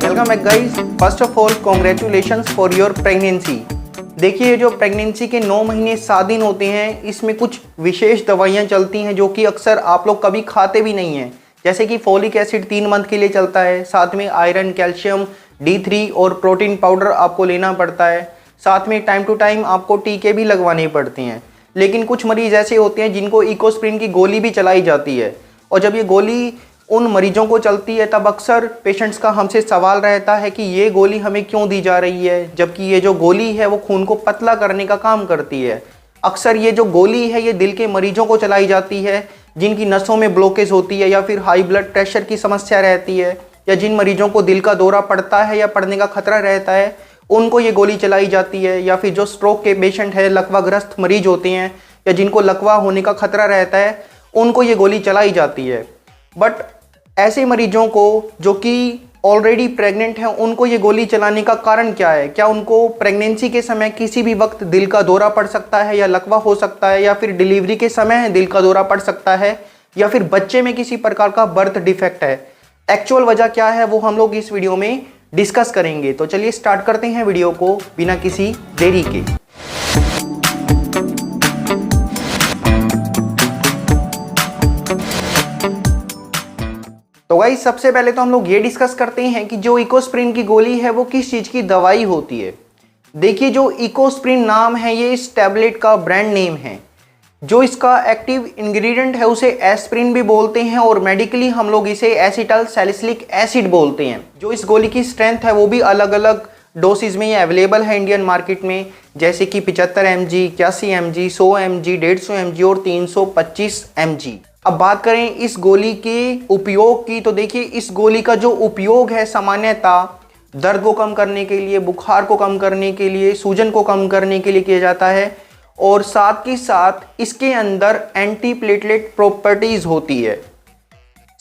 Welcome back guys. First of all congratulations for your pregnancy. देखिए, जो pregnancy के 9 महीने 7 दिन होते हैं, इसमें कुछ विशेष दवाइयाँ चलती हैं जो कि अक्सर आप लोग कभी खाते भी नहीं हैं। जैसे कि फोलिक एसिड 3 मंथ के लिए चलता है, साथ में आयरन, कैल्शियम, D3 और प्रोटीन पाउडर आपको लेना पड़ता है। साथ में टाइम टू टाइम आपको टीके भी लगवाने पड़ते हैं। लेकिन कुछ मरीज ऐसे होते हैं जिनको इकोस्प्रिन की गोली भी चलाई जाती है, और जब ये गोली उन मरीजों को चलती है तब अक्सर पेशेंट्स का हमसे सवाल रहता है कि ये गोली हमें क्यों दी जा रही है, जबकि ये जो गोली है वो खून को पतला करने का काम करती है। अक्सर ये जो गोली है ये दिल के मरीजों को चलाई जाती है जिनकी नसों में ब्लॉकेज होती है, या फिर हाई ब्लड प्रेशर की समस्या रहती है, या जिन मरीजों को दिल का दौरा पड़ता है या पड़ने का खतरा रहता है उनको ये गोली चलाई जाती है। या फिर जो स्ट्रोक के पेशेंट है, लकवाग्रस्त मरीज होते हैं, या जिनको लकवा होने का खतरा रहता है, उनको ये गोली चलाई जाती है। बट ऐसे मरीजों को जो कि ऑलरेडी प्रेग्नेंट हैं, उनको ये गोली चलाने का कारण क्या है? क्या उनको प्रेगनेंसी के समय किसी भी वक्त दिल का दौरा पड़ सकता है, या लकवा हो सकता है, या फिर डिलीवरी के समय दिल का दौरा पड़ सकता है, या फिर बच्चे में किसी प्रकार का बर्थ डिफेक्ट है? एक्चुअल वजह क्या है वो हम लोग इस वीडियो में डिस्कस करेंगे। तो चलिए स्टार्ट करते हैं वीडियो को बिना किसी देरी के। तो गाइस, सबसे पहले तो हम लोग ये डिस्कस करते हैं कि जो इकोस्प्रिन की गोली है वो किस चीज़ की दवाई होती है। देखिए, जो इकोस्प्रिन नाम है ये इस टैबलेट का ब्रांड नेम है। जो इसका एक्टिव इंग्रेडिएंट है उसे एस्प्रिन भी बोलते हैं, और मेडिकली हम लोग इसे एसिटाइल सैलिसिलिक एसिड बोलते हैं। जो इस गोली की स्ट्रेंथ है वो भी अलग अलग डोसेज में ये अवेलेबल है इंडियन मार्केट में, जैसे कि 75 mg, 81 mg, 100 mg, 150 mg और 325 mg। अब बात करें इस गोली के उपयोग की, तो देखिए इस गोली का जो उपयोग है सामान्यतः दर्द को कम करने के लिए, बुखार को कम करने के लिए, सूजन को कम करने के लिए किया जाता है, और साथ ही साथ इसके अंदर एंटी प्लेटलेट प्रॉपर्टीज होती है।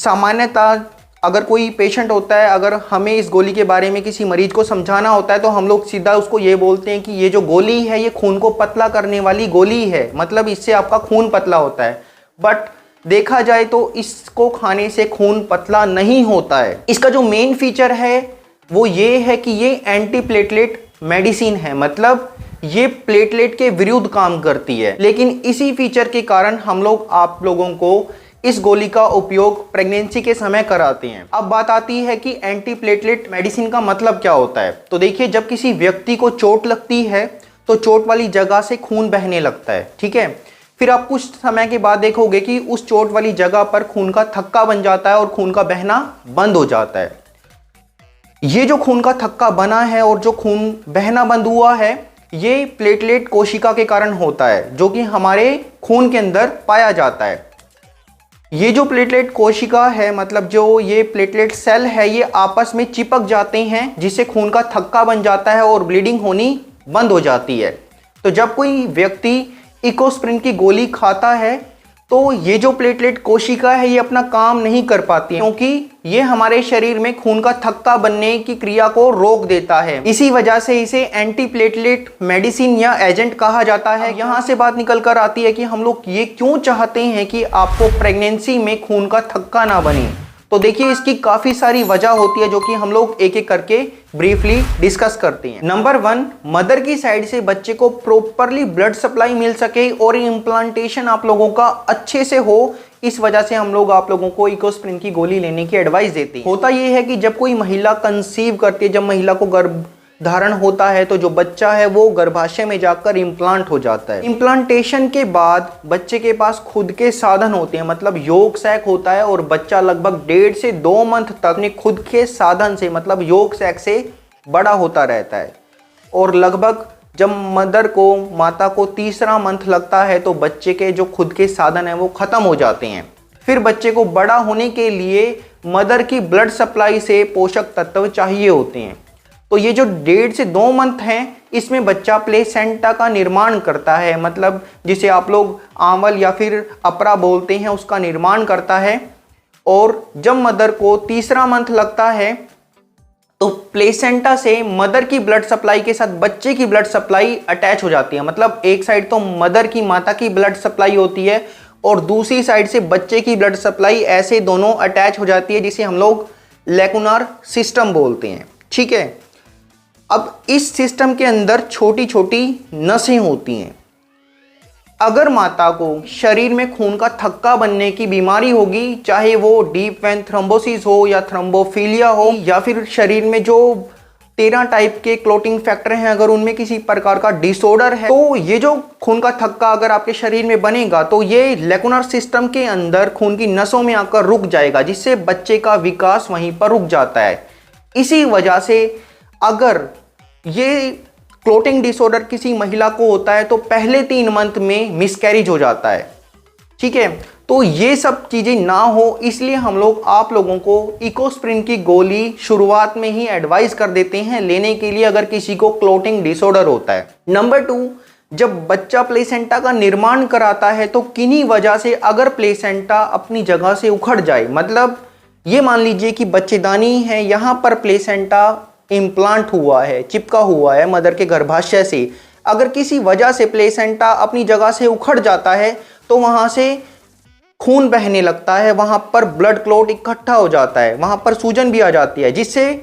सामान्यतः अगर कोई पेशेंट होता है, अगर हमें इस गोली के बारे में किसी मरीज को समझाना होता है तो हम लोग सीधा उसको ये बोलते हैं कि ये जो गोली है ये खून को पतला करने वाली गोली है, मतलब इससे आपका खून पतला होता है। बट देखा जाए तो इसको खाने से खून पतला नहीं होता है। इसका जो मेन फीचर है वो ये है कि ये एंटी प्लेटलेट मेडिसिन है, मतलब ये प्लेटलेट के विरुद्ध काम करती है। लेकिन इसी फीचर के कारण हम लोग आप लोगों को इस गोली का उपयोग प्रेगनेंसी के समय कराते हैं। अब बात आती है कि एंटी प्लेटलेट मेडिसिन का मतलब क्या होता है। तो देखिए, जब किसी व्यक्ति को चोट लगती है तो चोट वाली जगह से खून बहने लगता है, ठीक है। फिर आप कुछ समय के बाद देखोगे कि उस चोट वाली जगह पर खून का थक्का बन जाता है और खून का बहना बंद हो जाता है। ये जो खून का थक्का बना है और जो खून बहना बंद हुआ है ये प्लेटलेट कोशिका के कारण होता है, जो कि हमारे खून के अंदर पाया जाता है। ये जो प्लेटलेट कोशिका है, मतलब जो ये प्लेटलेट सेल है, ये आपस में चिपक जाते हैं जिससे खून का थक्का बन जाता है और ब्लीडिंग होनी बंद हो जाती है। तो जब कोई व्यक्ति इकोस्प्रिन की गोली खाता है तो ये जो प्लेटलेट कोशिका है ये अपना काम नहीं कर पाती है, क्योंकि ये हमारे शरीर में खून का थक्का बनने की क्रिया को रोक देता है। इसी वजह से इसे एंटी प्लेटलेट मेडिसिन या एजेंट कहा जाता है। यहाँ से बात निकल कर आती है कि हम लोग ये क्यों चाहते हैं कि आपको प्रेगनेंसी में खून का थक्का ना बने। तो देखिए, इसकी काफ़ी सारी वजह होती है जो कि हम लोग एक एक करके ब्रीफली डिस्कस करते हैं। नंबर 1, मदर की साइड से बच्चे को प्रॉपरली ब्लड सप्लाई मिल सके और इम्प्लांटेशन आप लोगों का अच्छे से हो, इस वजह से हम लोग आप लोगों को इकोस्प्रिन की गोली लेने की एडवाइस देते हैं। होता यह है कि जब कोई महिला कंसीव करती है, जब महिला को गर्भ धारण होता है, तो जो बच्चा है वो गर्भाशय में जाकर इम्प्लांट हो जाता है। इम्प्लांटेशन के बाद बच्चे के पास खुद के साधन होते हैं, मतलब योग सैक होता है, और बच्चा लगभग 1.5 से 2 मंथ तक अपने खुद के साधन से, मतलब योग सैक से बड़ा होता रहता है। और लगभग जब माता को तीसरा मंथ लगता है तो बच्चे के जो खुद के साधन हैं वो ख़त्म हो जाते हैं। फिर बच्चे को बड़ा होने के लिए मदर की ब्लड सप्लाई से पोषक तत्व चाहिए होते हैं। तो ये जो 1.5 से 2 मंथ हैं इसमें बच्चा प्लेसेंटा का निर्माण करता है, मतलब जिसे आप लोग आंवल या फिर अपरा बोलते हैं, उसका निर्माण करता है। और जब मदर को तीसरा मंथ लगता है तो प्लेसेंटा से मदर की ब्लड सप्लाई के साथ बच्चे की ब्लड सप्लाई अटैच हो जाती है, मतलब एक साइड तो मदर की, माता की ब्लड सप्लाई होती है और दूसरी साइड से बच्चे की ब्लड सप्लाई, ऐसे दोनों अटैच हो जाती है, जिसे हम लोग लेकुनार सिस्टम बोलते हैं। ठीक है। अब इस सिस्टम के अंदर छोटी छोटी नसें होती हैं। अगर माता को शरीर में खून का थक्का बनने की बीमारी होगी, चाहे वो डीप वेन थ्रोम्बोसिस हो या थ्रोम्बोफिलिया हो या फिर शरीर में जो 13 टाइप के क्लोटिंग फैक्टर हैं, अगर उनमें किसी प्रकार का डिसऑर्डर है, तो ये जो खून का थक्का अगर आपके शरीर में बनेगा तो ये लैक्यूनार सिस्टम के अंदर खून की नसों में आकर रुक जाएगा, जिससे बच्चे का विकास वहीं पर रुक जाता है। इसी वजह से अगर ये क्लोटिंग डिसऑर्डर किसी महिला को होता है तो पहले 3 मंथ में मिसकैरेज हो जाता है। ठीक है, तो ये सब चीजें ना हो इसलिए हम लोग आप लोगों को इकोस्प्रिन की गोली शुरुआत में ही एडवाइस कर देते हैं लेने के लिए, अगर किसी को क्लोटिंग डिसऑर्डर होता है। नंबर 2, जब बच्चा प्लेसेंटा का निर्माण कराता है तो किन्हीं वजह से अगर प्लेसेंटा अपनी जगह से उखड़ जाए, मतलब ये मान लीजिए कि बच्चेदानी है, यहाँ पर प्लेसेंटा इम्प्लांट हुआ है, चिपका हुआ है मदर के गर्भाशय से, अगर किसी वजह से प्लेसेंटा अपनी जगह से उखड़ जाता है तो वहाँ से खून बहने लगता है, वहाँ पर ब्लड क्लॉट इकट्ठा हो जाता है, वहाँ पर सूजन भी आ जाती है, जिससे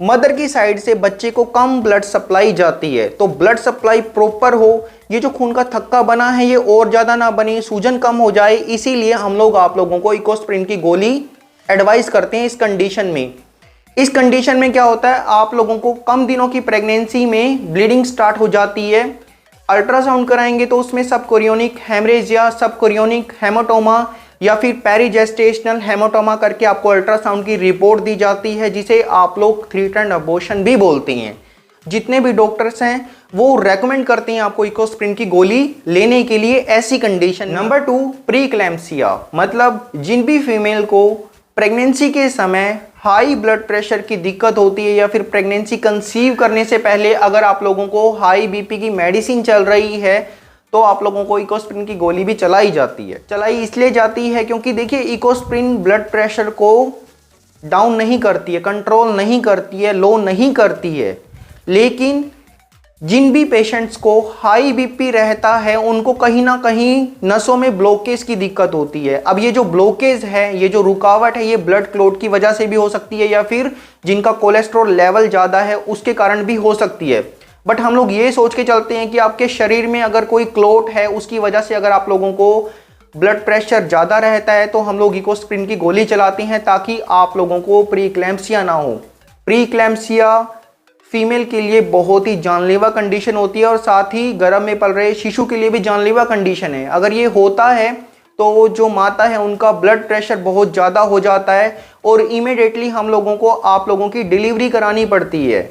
मदर की साइड से बच्चे को कम ब्लड सप्लाई जाती है। तो ब्लड सप्लाई प्रॉपर हो, ये जो खून का थक्का बना है ये और ज़्यादा ना बने, सूजन कम हो जाए, इसीलिए हम लोग आप लोगों को इकोस्प्रिन की गोली एडवाइस करते हैं इस कंडीशन में। इस कंडीशन में क्या होता है, आप लोगों को कम दिनों की प्रेगनेंसी में ब्लीडिंग स्टार्ट हो जाती है, अल्ट्रासाउंड कराएंगे तो उसमें सबकोरियोनिक हेमरेज या सबकोरियोनिक हेमाटोमा या फिर पेरीजेस्टेशनल हेमाटोमा करके आपको अल्ट्रासाउंड की रिपोर्ट दी जाती है, जिसे आप लोग 3 टाइम अबॉर्शन भी बोलते हैं। जितने भी डॉक्टर्स हैं वो रेकमेंड करते हैं आपको इकोस्प्रिन की गोली लेने के लिए ऐसी कंडीशन। नंबर 2, प्री इक्लेम्पसिया, मतलब जिन भी फीमेल को प्रेगनेंसी के समय हाई ब्लड प्रेशर की दिक्कत होती है या फिर प्रेगनेंसी कंसीव करने से पहले अगर आप लोगों को हाई बीपी की मेडिसिन चल रही है तो आप लोगों को इकोस्प्रिन की गोली भी चलाई जाती है। चलाई इसलिए जाती है क्योंकि देखिए इकोस्प्रिन ब्लड प्रेशर को डाउन नहीं करती है, कंट्रोल नहीं करती है, लो नहीं करती है, लेकिन जिन भी पेशेंट्स को हाई बीपी रहता है उनको कहीं ना कहीं नसों में ब्लॉकेज की दिक्कत होती है। अब ये जो ब्लॉकेज है, ये जो रुकावट है, ये ब्लड क्लॉट की वजह से भी हो सकती है या फिर जिनका कोलेस्ट्रॉल लेवल ज़्यादा है उसके कारण भी हो सकती है। बट हम लोग ये सोच के चलते हैं कि आपके शरीर में अगर कोई क्लॉट है उसकी वजह से अगर आप लोगों को ब्लड प्रेशर ज़्यादा रहता है तो हम लोग इकोस्प्रिन की गोली चलाते हैं ताकि आप लोगों को प्री इक्लेम्पसिया ना हो। प्री इक्लेम्पसिया फीमेल के लिए बहुत ही जानलेवा कंडीशन होती है और साथ ही गर्भ में पल रहे शिशु के लिए भी जानलेवा कंडीशन है। अगर ये होता है तो जो माता है उनका ब्लड प्रेशर बहुत ज़्यादा हो जाता है और इमीडिएटली हम लोगों को आप लोगों की डिलीवरी करानी पड़ती है।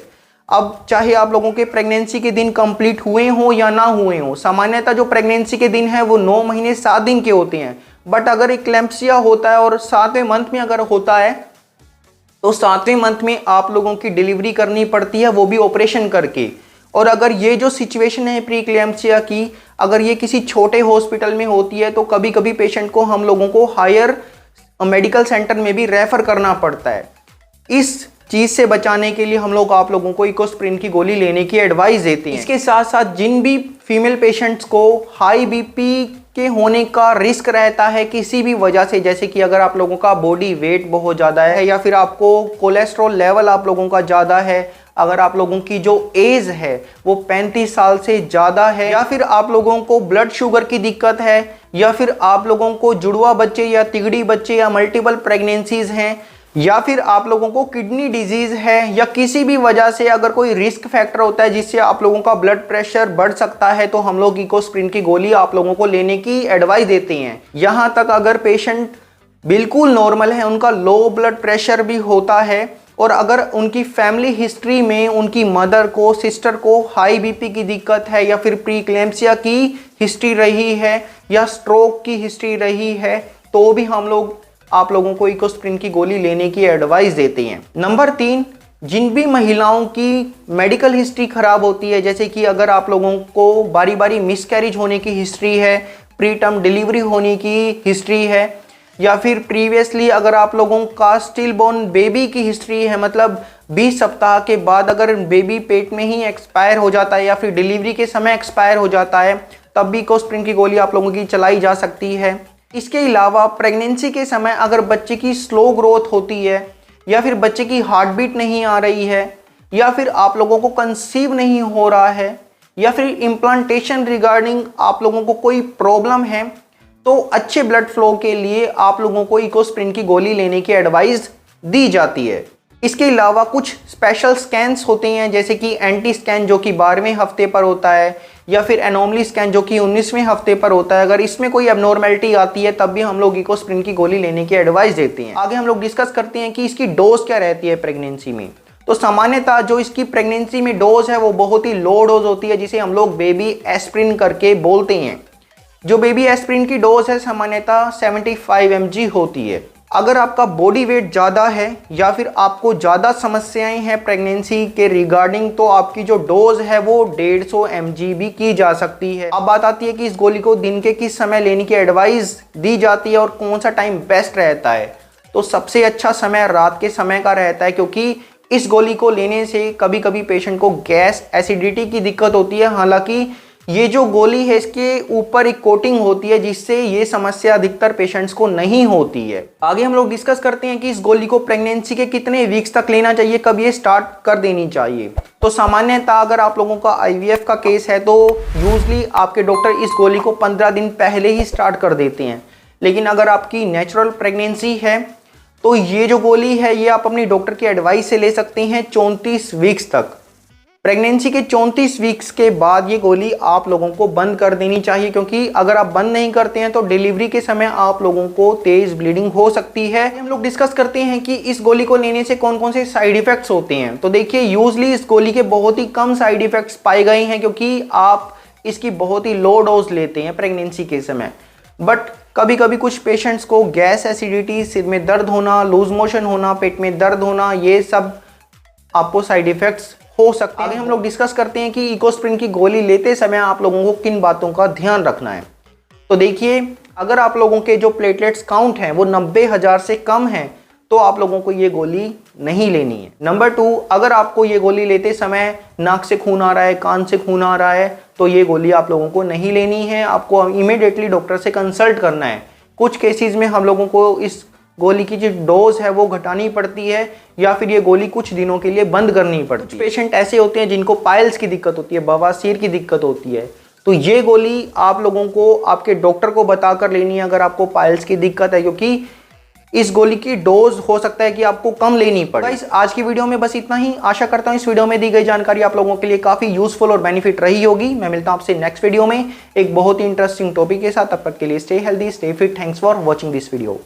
अब चाहे आप लोगों के प्रेगनेंसी के दिन कंप्लीट हुए हों या ना हुए हों, सामान्यतः जो प्रेगनेंसी के दिन है वो 9 महीने 7 दिन के होते हैं, बट अगर इक्लेम्पसिया होता है और 7वें मंथ में अगर होता है तो 7वें मंथ में आप लोगों की डिलीवरी करनी पड़ती है, वो भी ऑपरेशन करके। और अगर ये जो सिचुएशन है प्री इक्लेम्पसिया की, अगर ये किसी छोटे हॉस्पिटल में होती है तो कभी कभी पेशेंट को हम लोगों को हायर मेडिकल सेंटर में भी रेफर करना पड़ता है। इस चीज़ से बचाने के लिए हम लोग आप लोगों को इकोस्प्रिन की गोली लेने की एडवाइस देते हैं। इसके साथ साथ जिन भी फीमेल पेशेंट्स को हाई बीपी के होने का रिस्क रहता है किसी भी वजह से, जैसे कि अगर आप लोगों का बॉडी वेट बहुत ज़्यादा है या फिर आपको कोलेस्ट्रॉल लेवल आप लोगों का ज़्यादा है, अगर आप लोगों की जो एज है वो 35 साल से ज़्यादा है, या फिर आप लोगों को ब्लड शुगर की दिक्कत है, या फिर आप लोगों को जुड़वा बच्चे या तिगड़ी बच्चे या मल्टीपल प्रेगनेंसीज हैं, या फिर आप लोगों को किडनी डिजीज है, या किसी भी वजह से अगर कोई रिस्क फैक्टर होता है जिससे आप लोगों का ब्लड प्रेशर बढ़ सकता है, तो हम लोग इकोस्प्रिन की गोली आप लोगों को लेने की एडवाइस देते हैं। यहाँ तक अगर पेशेंट बिल्कुल नॉर्मल है, उनका लो ब्लड प्रेशर भी होता है और अगर उनकी फैमिली हिस्ट्री में उनकी मदर को, सिस्टर को हाई बीपी की दिक्कत है या फिर प्री इक्लेम्पसिया की हिस्ट्री रही है या स्ट्रोक की हिस्ट्री रही है, तो भी हम लोग आप लोगों को इकोस्प्रिन की गोली लेने की एडवाइस देते हैं। नंबर 3, जिन भी महिलाओं की मेडिकल हिस्ट्री खराब होती है, जैसे कि अगर आप लोगों को बारी बारी मिसकैरेज होने की हिस्ट्री है, प्री टर्म डिलीवरी होने की हिस्ट्री है, या फिर प्रीवियसली अगर आप लोगों का स्टिल बोर्न बेबी की हिस्ट्री है, मतलब 20 सप्ताह के बाद अगर बेबी पेट में ही एक्सपायर हो जाता है या फिर डिलीवरी के समय एक्सपायर हो जाता है, तब भी इकोस्प्रिन की गोली आप लोगों की चलाई जा सकती है। इसके अलावा प्रेगनेंसी के समय अगर बच्चे की स्लो ग्रोथ होती है या फिर बच्चे की हार्ट बीट नहीं आ रही है या फिर आप लोगों को कंसीव नहीं हो रहा है, या फिर इम्प्लांटेशन रिगार्डिंग आप लोगों को कोई प्रॉब्लम है, तो अच्छे ब्लड फ्लो के लिए आप लोगों को इकोस्प्रिन की गोली लेने की एडवाइस दी जाती है। इसके अलावा कुछ स्पेशल स्कैन्स होते हैं, जैसे कि एंटी स्कैन जो कि 12वें हफ्ते पर होता है, या फिर एनोमली स्कैन जो कि 19वें हफ्ते पर होता है। अगर इसमें कोई एबनॉर्मेलिटी आती है तब भी हम लोग इकोस्प्रिन की गोली लेने की एडवाइस देते हैं। आगे हम लोग डिस्कस करते हैं कि इसकी डोज क्या रहती है प्रेगनेंसी में। तो सामान्यतः जो इसकी प्रेगनेंसी में डोज है वो बहुत ही लो डोज होती है, जिसे हम लोग बेबी एस्प्रिन करके बोलते हैं। जो बेबी एस्प्रिन की डोज है सामान्यतः 75 mg होती है। अगर आपका बॉडी वेट ज़्यादा है या फिर आपको ज़्यादा समस्याएं हैं प्रेगनेंसी के रिगार्डिंग, तो आपकी जो डोज है वो 150 mg भी की जा सकती है। अब बात आती है कि इस गोली को दिन के किस समय लेने की एडवाइस दी जाती है और कौन सा टाइम बेस्ट रहता है। तो सबसे अच्छा समय रात के समय का रहता है, क्योंकि इस गोली को लेने से कभी कभी पेशेंट को गैस एसिडिटी की दिक्कत होती है। हालांकि ये जो गोली है इसके ऊपर एक कोटिंग होती है, जिससे ये समस्या अधिकतर पेशेंट्स को नहीं होती है। आगे हम लोग डिस्कस करते हैं कि इस गोली को प्रेगनेंसी के कितने वीक्स तक लेना चाहिए, कब ये स्टार्ट कर देनी चाहिए। तो सामान्यतः अगर आप लोगों का IVF का केस है तो यूजली आपके डॉक्टर इस गोली को 15 दिन पहले ही स्टार्ट कर देते हैं। लेकिन अगर आपकी नेचुरल प्रेगनेंसी है तो ये जो गोली है ये आप अपनी डॉक्टर की एडवाइस से ले सकते हैं 34 वीक्स तक। प्रेगनेंसी के 34 वीक्स के बाद ये गोली आप लोगों को बंद कर देनी चाहिए, क्योंकि अगर आप बंद नहीं करते हैं तो डिलीवरी के समय आप लोगों को तेज ब्लीडिंग हो सकती है। हम लोग डिस्कस करते हैं कि इस गोली को लेने से कौन कौन से साइड इफेक्ट्स होते हैं। तो देखिए, यूजली इस गोली के बहुत ही कम साइड इफेक्ट्स पाए गए हैं, क्योंकि आप इसकी बहुत ही लो डोज लेते हैं प्रेगनेंसी के समय। बट कभी कभी कुछ पेशेंट्स को गैस एसिडिटी, सिर में दर्द होना, लूज मोशन होना, पेट में दर्द होना, ये सब आपको साइड इफेक्ट्स हो सकते हैं। आगे हम लोग डिस्कस करते हैं कि इकोस्प्रिन की गोली लेते समय आप लोगों को किन बातों का ध्यान रखना है। तो देखिए, अगर आप लोगों के जो प्लेटलेट्स काउंट हैं वो 90,000 से कम है तो आप लोगों को ये गोली नहीं लेनी है। नंबर 2, अगर आपको ये गोली लेते समय नाक से खून आ रहा है, कान से खून आ रहा है, तो ये गोली आप लोगों को नहीं लेनी है। आपको इमीडिएटली डॉक्टर से कंसल्ट करना है। कुछ केसेस में हम लोगों को इस गोली की जो डोज है वो घटानी पड़ती है, या फिर ये गोली कुछ दिनों के लिए बंद करनी पड़ती है। पेशेंट ऐसे होते हैं जिनको पाइल्स की दिक्कत होती है, बवासीर की दिक्कत होती है, तो ये गोली आप लोगों को आपके डॉक्टर को बताकर लेनी है अगर आपको पाइल्स की दिक्कत है, क्योंकि इस गोली की डोज हो सकता है कि आपको कम लेनी पड़े। गाइस, आज की वीडियो में बस इतना ही। आशा करता हूँ इस वीडियो में दी गई जानकारी आप लोगों के लिए काफी यूजफुल और बेनिफिट रही होगी। मैं मिलता हूं आपसे नेक्स्ट वीडियो में एक बहुत ही इंटरेस्टिंग टॉपिक के साथ। तब तक के लिए stay healthy, stay fit. Thanks for watching this video.